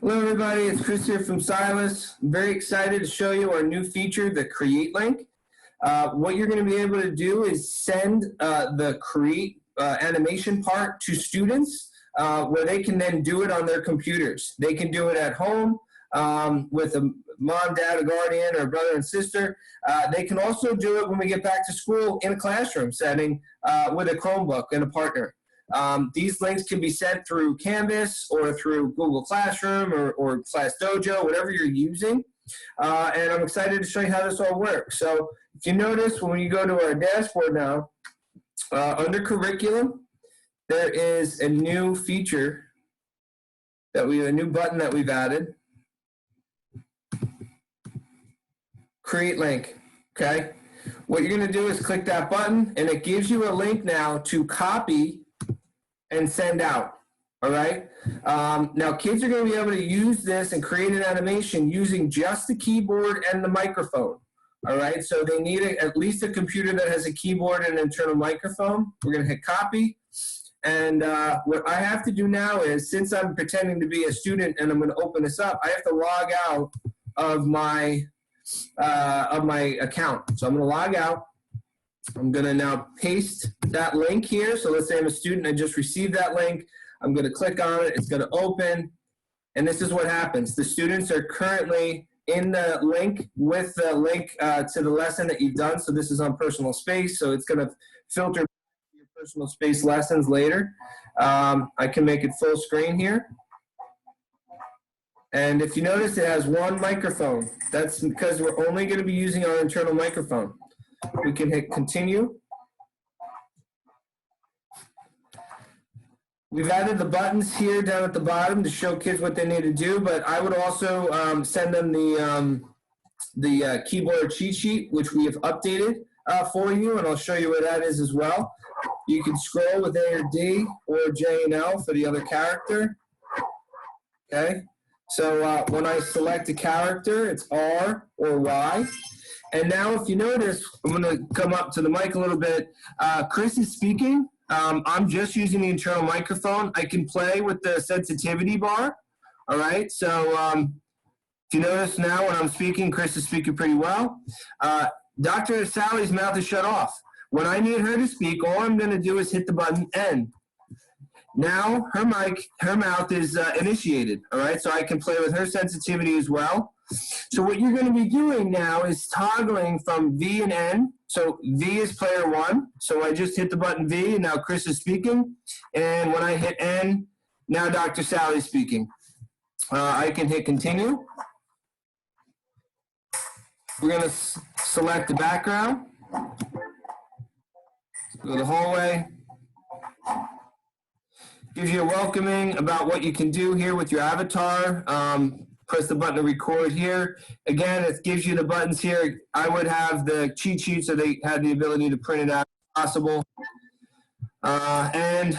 Hello everybody, it's Chris here from Silas. I'm very excited to show you our new feature, the Create link. What you're going to be able to do is send the Create animation part to students where they can then do it on their computers. They can do it at home with a mom, dad, a guardian, or a brother and sister. They can also do it when we get back to school in a classroom setting with a Chromebook and a partner. These links can be sent through Canvas or through Google Classroom or ClassDojo, whatever you're using. And I'm excited to show you how this all works. So if you notice, when you go to our dashboard now, under curriculum, there is a new feature a new button that we've added. Create link, okay? What you're gonna do is click that button and it gives you a link now to copy and send out, all right? Now kids are gonna be able to use this and create an animation using just the keyboard and the microphone, all right? So they need at least a computer that has a keyboard and an internal microphone. We're gonna hit copy. And what I have to do now is, since I'm pretending to be a student and I'm gonna open this up, I have to log out of my account. So I'm gonna log out. I'm gonna now paste that link here. So let's say I'm a student, I just received that link. I'm gonna click on it, it's gonna open, and this is what happens. The students are currently in the link with the link to the lesson that you've done. So this is on personal space, so it's gonna filter your personal space lessons later. I can make it full screen here. And if you notice, it has one microphone. That's because we're only gonna be using our internal microphone. We can hit continue. We've added the buttons here down at the bottom to show kids what they need to do, but I would also send them the keyboard cheat sheet, which we have updated for you, and I'll show you where that is as well. You can scroll with A or D or J and L for the other character. Okay, so when I select a character, it's R or Y. And now if you notice, I'm going to come up to the mic a little bit. Chris is speaking. I'm just using the internal microphone. I can play with the sensitivity bar. All right. So if you notice now when I'm speaking, Chris is speaking pretty well. Dr. Sally's mouth is shut off. When I need her to speak, all I'm going to do is hit the button N. Now her mouth is initiated. All right. So I can play with her sensitivity as well. So what you're going to be doing now is toggling from V and N. So V is player one. So I just hit the button V, and now Chris is speaking. And when I hit N, now Dr. Sally's speaking. I can hit continue. We're going to select the background. Go to the hallway. Gives you a welcoming about what you can do here with your avatar. Press the button to record here. Again, it gives you the buttons here. I would have the cheat sheet so they had the ability to print it out if possible. And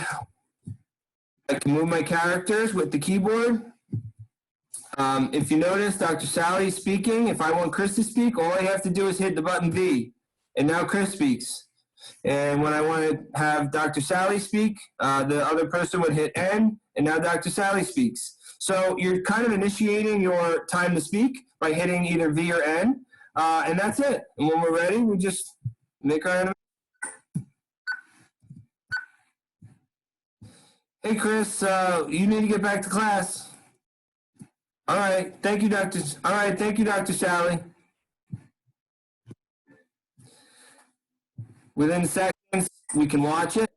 I can move my characters with the keyboard. If you notice, Dr. Sally speaking. If I want Chris to speak, all I have to do is hit the button V. And now Chris speaks. And when I want to have Dr. Sally speak, the other person would hit N, and now Dr. Sally speaks. So you're kind of initiating your time to speak by hitting either V or N, and that's it. And when we're ready, we just make our animation. Hey, Chris, you need to get back to class. All right, thank you, Dr. All right, thank you, Dr. Sally. Within seconds, we can watch it.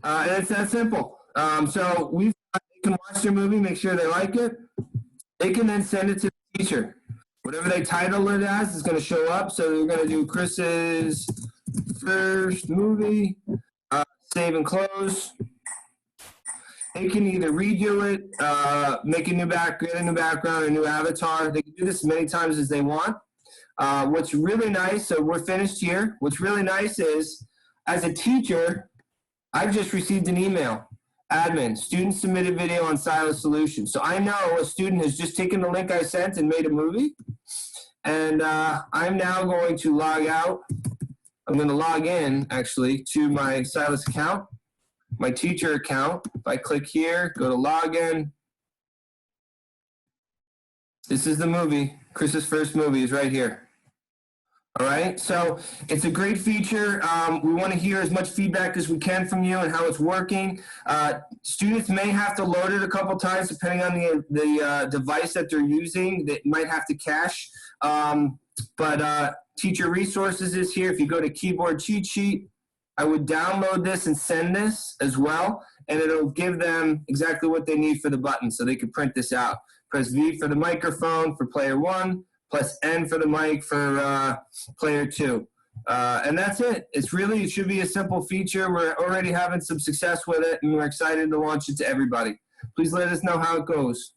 And it's that simple. So they can watch their movie, make sure they like it. They can then send it to the teacher. Whatever they title it as is going to show up. So we're going to do Chris's first movie, save and close. They can either redo it, make a new get a new background, a new avatar. They can do this as many times as they want. What's really nice, so we're finished here. What's really nice is, as a teacher, I've just received an email. Admin, student submitted video on Silas Solutions. So I know a student has just taken the link I sent and made a movie. And I'm now going to log out. I'm going to log in, actually, to my Silas account, my teacher account. If I click here, go to login. This is the movie. Chris's first movie is right here. All right, so it's a great feature. We want to hear as much feedback as we can from you and how it's working. Students may have to load it a couple times depending on the device that they're using. They might have to cache. But Teacher Resources is here. If you go to Keyboard Cheat Sheet, I would download this and send this as well, and it'll give them exactly what they need for the button so they can print this out. Press V for the microphone for player 1, plus N for the mic for player 2. And that's it. It should be a simple feature. We're already having some success with it, and we're excited to launch it to everybody. Please let us know how it goes.